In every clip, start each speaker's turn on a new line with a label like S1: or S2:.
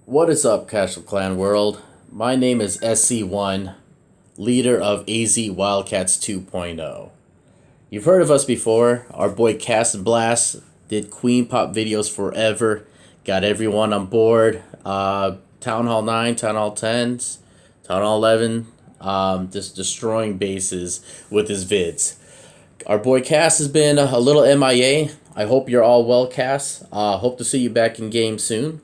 S1: What is up, Casual Clan World? My name is SC1, leader of AZ Wildcats 2.0. You've heard of us before. Our boy Cast and Blast did Queen Pop videos forever, got everyone on board. Town Hall 9, Town Hall 10s, Town Hall 11, just destroying bases with his vids. Our boy Cass has been a little MIA. I hope you're all well, Cass. Hope to see you back in game soon.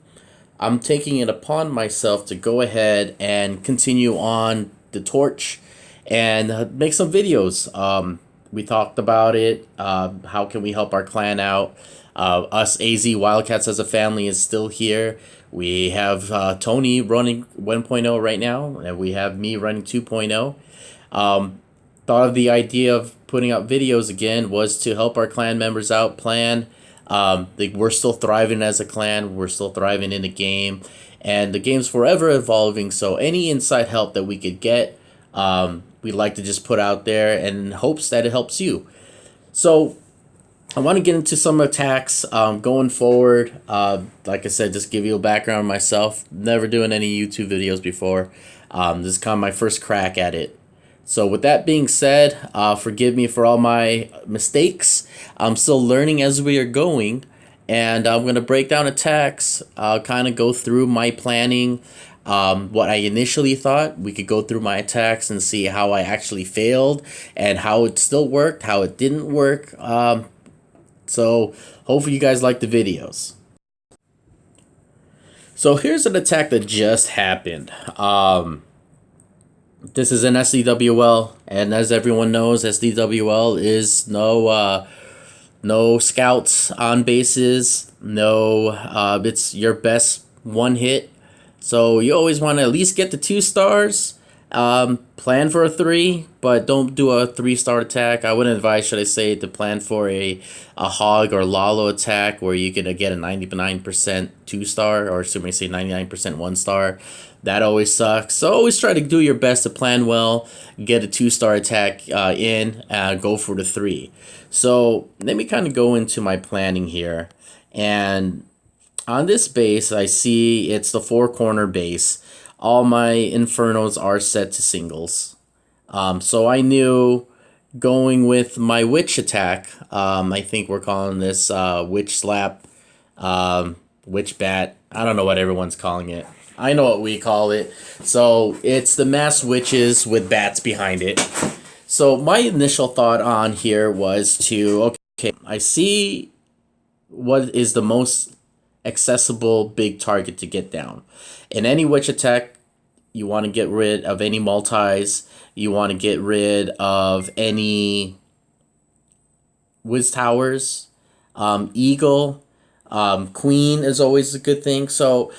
S1: I'm taking it upon myself to go ahead and continue on the torch and make some videos. We talked about it. How can we help our clan out? Us AZ Wildcats as a family is still here. We have Tony running 1.0 right now, and we have me running 2.0. Thought of the idea of putting out videos again was to help our clan members out, plan. We're still thriving as a clan. We're still thriving in the game, and the game's forever evolving. So any inside help that we could get, we'd like to just put out there in hopes that it helps you. So I want to get into some attacks going forward. Like I said, just give you a background on myself. Never doing any YouTube videos before. This is kind of my first crack at it. So with that being said, forgive me for all my mistakes. I'm still learning as we are going, and I'm going to break down attacks, kind of go through my planning, what I initially thought. We could go through my attacks and see how I actually failed and how it still worked, how it didn't work. So hopefully you guys like the videos. So here's an attack that just happened. This is an SDWL, and as everyone knows, SDWL is no scouts on bases. No, it's your best one hit. So you always want to at least get the 2 stars. Plan for a 3, but don't do a 3-star attack. I wouldn't advise, should I say, to plan for a hog or lalo attack where you could get a 99% 2-star, or assuming say 99% 1-star. That always sucks. So always try to do your best to plan well, get a 2-star attack go for the 3. So let me kind of go into my planning here. And on this base, I see it's the 4-corner base. All my infernos are set to singles. So I knew going with my witch attack, I think we're calling this witch slap, witch bat. I don't know what everyone's calling it. I know what we call it. So it's the mass witches with bats behind it. So my initial thought on here was to, okay, I see what is the most accessible big target to get down. In any witch attack, you want to get rid of any multis. You want to get rid of any whiz towers. Eagle, queen is always a good thing. So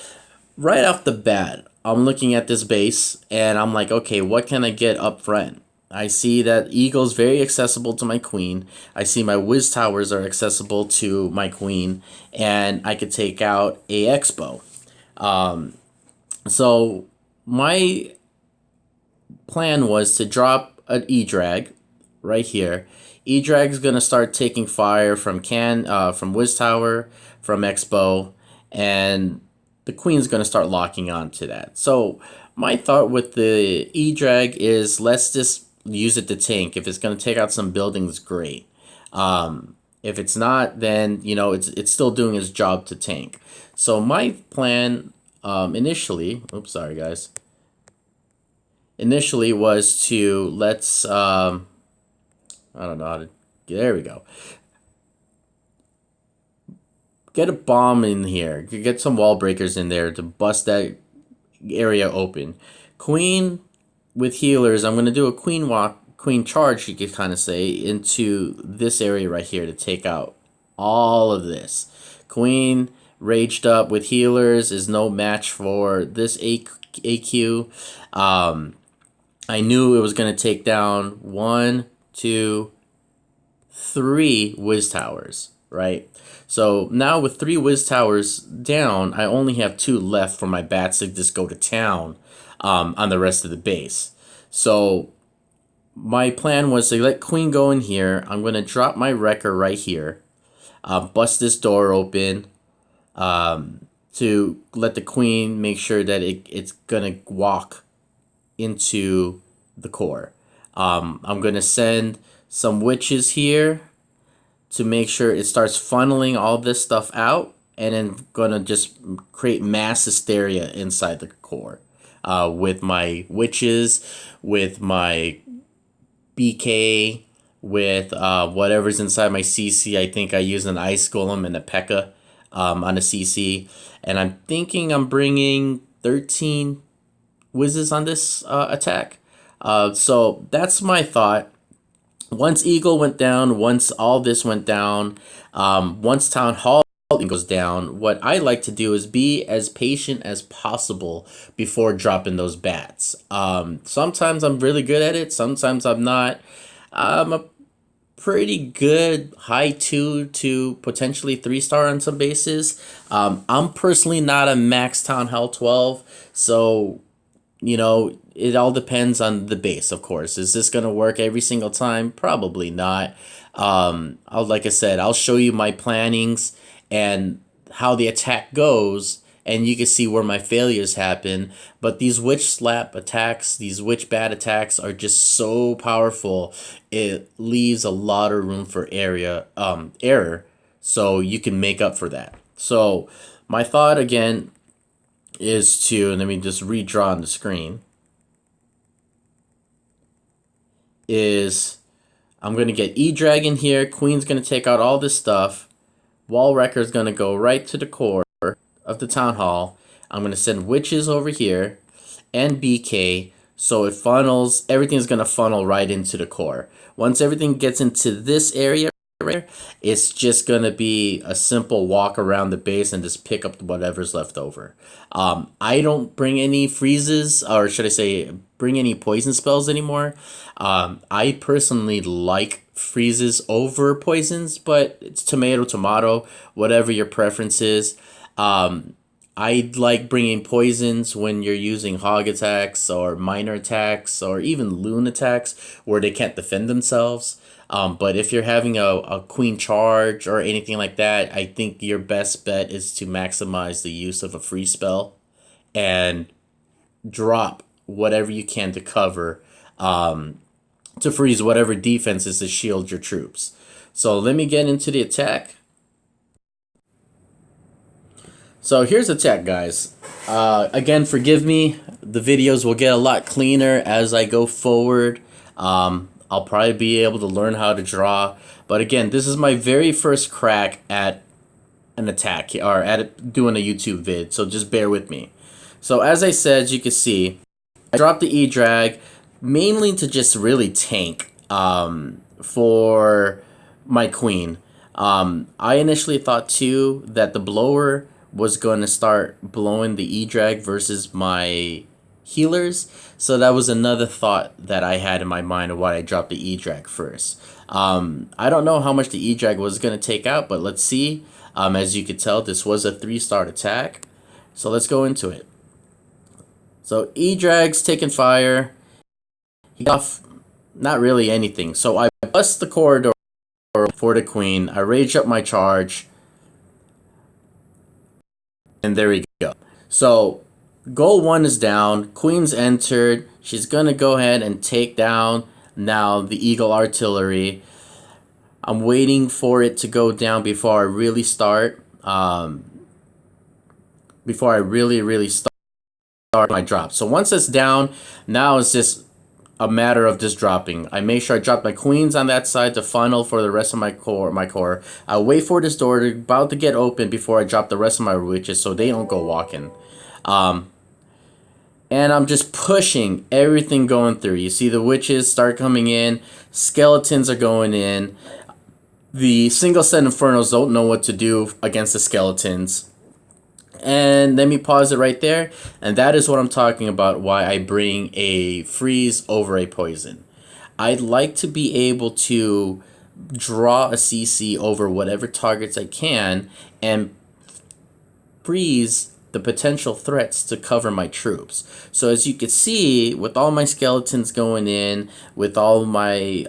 S1: right off the bat, I'm looking at this base and I'm like, okay, what can I get up front? I see that Eagle's very accessible to my queen. I see my whiz towers are accessible to my queen, and I could take out a Expo. So my plan was to drop an E-Drag right here. E-Drag is going to start taking fire from Wiz Tower, from Expo, and the queen's going to start locking on to that. So my thought with the E-Drag is let's just use it to tank. If it's going to take out some buildings, great. If it's not, then it's still doing its job to tank. So my plan initially, oops, sorry guys. Initially was to I don't know how to. There we go. Get a bomb in here. Get some wall breakers in there to bust that area open. Queen with healers. I'm gonna do a queen charge, you could kind of say, into this area right here to take out all of this. Queen raged up with healers is no match for this AQ. I knew it was gonna take down 1, 2, 3 whiz towers, right? So now with 3 whiz towers down, I only have 2 left for my bats to just go to town on the rest of the base. So my plan was to let queen go in here. I'm going to drop my wrecker right here, bust this door open, to let the queen make sure that it's gonna walk into the core. I'm gonna send some witches here to make sure it starts funneling all this stuff out, and then gonna just create mass hysteria inside the core with my witches, with my BK, with whatever's inside my CC. I think I use an ice golem and a P.E.K.K.A. On a CC, and I'm thinking I'm bringing 13 whizzes on this attack. So that's my thought. Once Eagle went down, once all this went down, once Town Hall goes down, what I like to do is be as patient as possible before dropping those bats. Sometimes I'm really good at it, sometimes I'm not. I'm a pretty good high 2 to potentially 3-star on some bases. I'm personally not a max Town Hall 12, so it all depends on the base, of course. Is this going to work every single time? Probably not. Like I said, I'll show you my plannings and how the attack goes, and you can see where my failures happen. But these witch slap attacks, these witch bat attacks are just so powerful. It leaves a lot of room for error, so you can make up for that. So my thought again is to, let me just redraw on the screen, is I'm going to get E-Dragon here, Queen's going to take out all this stuff, Wall Wrecker's going to go right to the core of the Town Hall, I'm going to send Witches over here, and BK, so it funnels, everything's going to funnel right into the core. Once everything gets into this area, it's just going to be a simple walk around the base and just pick up whatever's left over. I don't bring any freezes, or should I say bring any poison spells anymore. I personally like freezes over poisons, but it's tomato, whatever your preference is. I like bringing poisons when you're using hog attacks or minor attacks or even loon attacks where they can't defend themselves. But if you're having a queen charge or anything like that, I think your best bet is to maximize the use of a free spell and drop whatever you can to cover, to freeze whatever defenses to shield your troops. So let me get into the attack. So here's the attack, guys. Again, forgive me. The videos will get a lot cleaner as I go forward. I'll probably be able to learn how to draw. But again, this is my very first crack at an attack, or at doing a YouTube vid, so just bear with me. So as I said, as you can see, I dropped the E-Drag mainly to just really tank for my queen. I initially thought too that the blower was going to start blowing the E-Drag versus my healers, so that was another thought that I had in my mind of why I dropped the E-Drag first. I don't know how much the E-Drag was going to take out, but let's see. As you could tell, this was a 3-star attack, so let's go into it. So E-Drag's taking fire. He got off not really anything, so I bust the corridor for the queen. I rage up my charge, and there we go. So goal 1 is down, Queen's entered, she's gonna go ahead and take down now the Eagle Artillery. I'm waiting for it to go down before I really start, before I really start my drop. So once it's down, now it's just a matter of just dropping. I make sure I drop my queens on that side to funnel for the rest of my core. I wait for this door to about to get open before I drop the rest of my witches so they don't go walking. And I'm just pushing everything going through. You see the witches start coming in. Skeletons are going in. The single set Infernos don't know what to do against the skeletons. And let me pause it right there. And that is what I'm talking about, why I bring a freeze over a poison. I'd like to be able to draw a CC over whatever targets I can and freeze the potential threats to cover my troops. So as you can see, with all my skeletons going in, with all my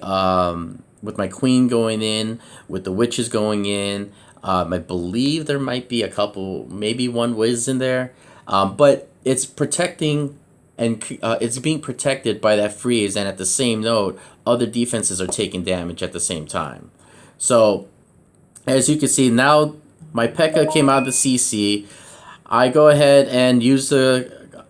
S1: with my queen going in, with the witches going in, I believe there might be a couple, maybe one whiz in there, but it's protecting and it's being protected by that freeze, and at the same note, other defenses are taking damage at the same time. So, as you can see, now my P.E.K.K.A came out of the CC. I go ahead and use the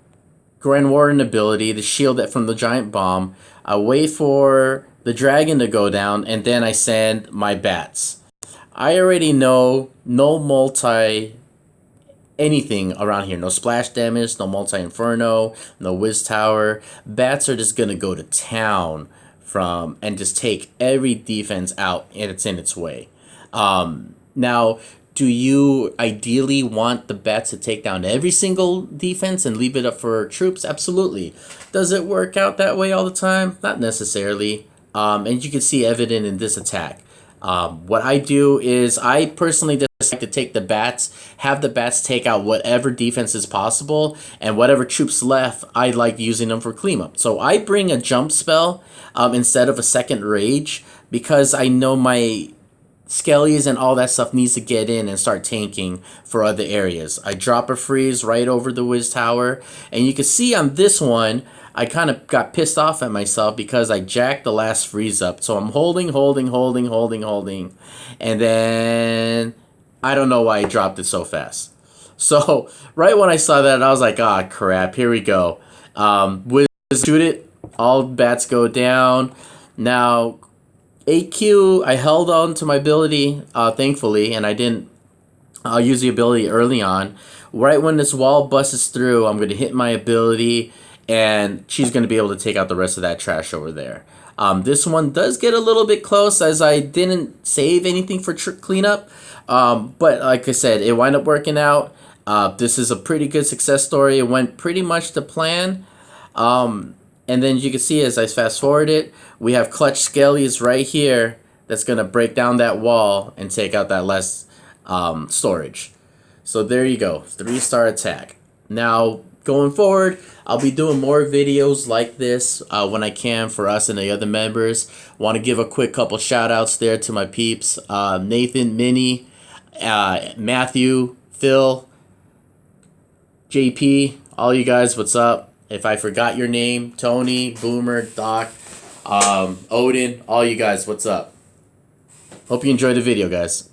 S1: Grand Warden ability to shield it from the giant bomb. I wait for the dragon to go down, and then I send my bats. I already know no multi anything around here. No splash damage, no multi inferno, no whiz tower. Bats are just gonna go to town from and just take every defense out, and it's in its way. Now, do you ideally want the bats to take down every single defense and leave it up for troops? Absolutely. Does it work out that way all the time? Not necessarily. And you can see evident in this attack. What I do is I personally just like to take the bats, have the bats take out whatever defense is possible, and whatever troops left, I like using them for cleanup. So I bring a jump spell instead of a second rage because I know my Skellies and all that stuff needs to get in and start tanking for other areas. I drop a freeze right over the Wiz Tower, and you can see on this one, I kind of got pissed off at myself because I jacked the last freeze up. So I'm holding, and then I don't know why I dropped it so fast. So right when I saw that, I was like, ah, crap, here we go. Wiz shoot it, all bats go down. Now, AQ, I held on to my ability, thankfully, and I didn't use the ability early on. Right when this wall busts through, I'm going to hit my ability, and she's going to be able to take out the rest of that trash over there. This one does get a little bit close as I didn't save anything for cleanup, but like I said, it wound up working out. This is a pretty good success story. It went pretty much to plan. And then you can see as I fast forward it, we have clutch skellies right here that's going to break down that wall and take out that less storage. So there you go, 3-star attack. Now going forward, I'll be doing more videos like this when I can for us and the other members. Want to give a quick couple shout outs there to my peeps. Nathan, Minnie, Matthew, Phil, JP, all you guys, what's up? If I forgot your name, Tony, Boomer, Doc, Odin, all you guys, what's up? Hope you enjoyed the video, guys.